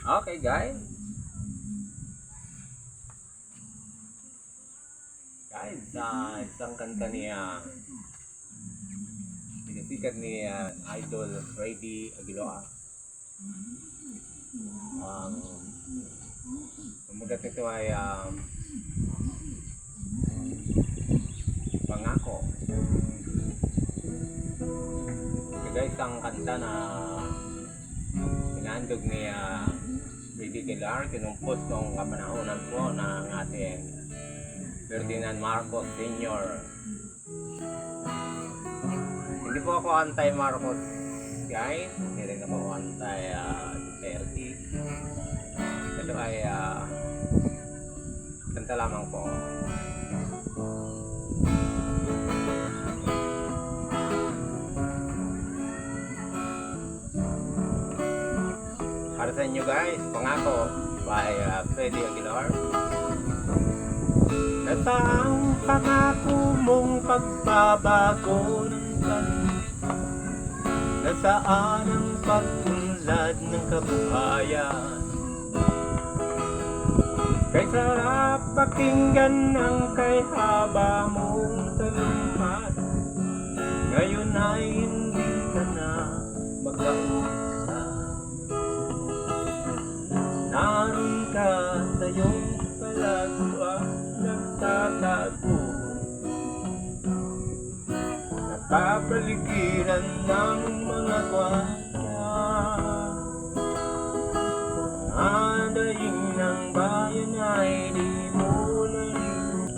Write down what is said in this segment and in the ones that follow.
Okay guys. Isang kanta ni pinasikat ni Idol Freddy Aguilar. Pamagat nito ay Pangako. Ito guys, isang kanta na pinandog ni Freddy Aguilar, kinumpos noong kapanahonan po ng ating Ferdinand Marcos Sr. Hindi po ako anti-Marcos guys, hindi rin ako anti-Duterte. Ito ay kanta lamang po. Para sa inyo guys, Pangako by Freddy Aguilar. Nasaan pangako mong pagbabago ng bansa? Nasaan ang pag-unlad ng kabuhayan? Kay sarap pakinggan ang kay haba mong talumpad. Ngayon ay hindi ka na mag-ausap. Naroon ka sa iyong palaguan, nagtatago, napapaligiran ng mga kwarta. Ang daing ng bayan ay di mo narinig,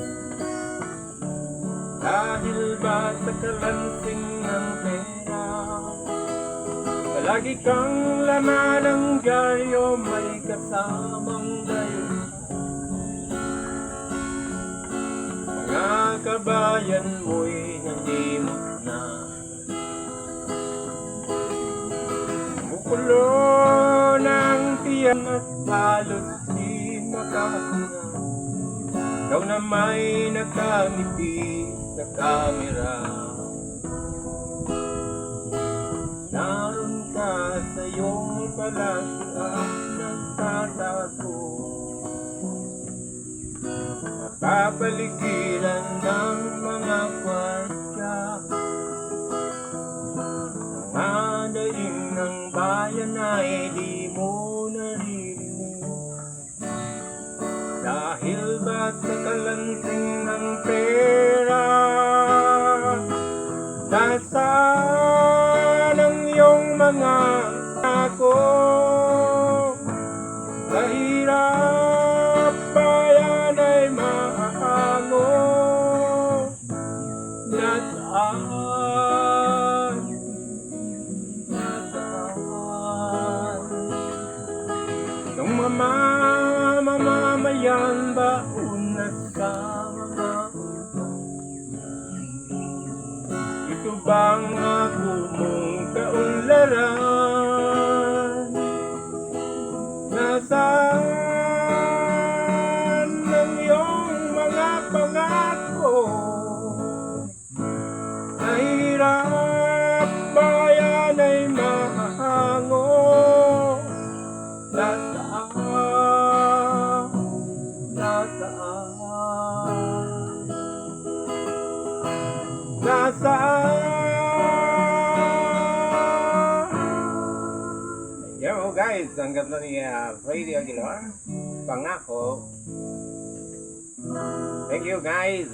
dahil ba sa kalansing ng pera? Palagi kang laman ng dyaryo, may kasamang gayon. Mga kabayan mo'y nalimot na, bukulo ng tiyan at halos di makahinga. Ikaw na may nakangiti sa kamera. Naroon ka sa iyong palasyo at nagtatago, napapaligiran ng mga kwarta. Ang daing ng bayan ay di mo naririnig, dahil ba sa kalansing ng pera? Nasaan ang iyong mga ako? Sa hirap bayan ay mahango. Nasaan? Nung mamamayan ba unas ka mga ito bang ako mong kaunlaran? Nasaan ang iyong mga pangako? Nahirap bayan ay mahango. Nasaan? Nasaan? Nasaan? Yo guys, ang ganda ni Freddy Aguilar, Pangako. Thank you guys.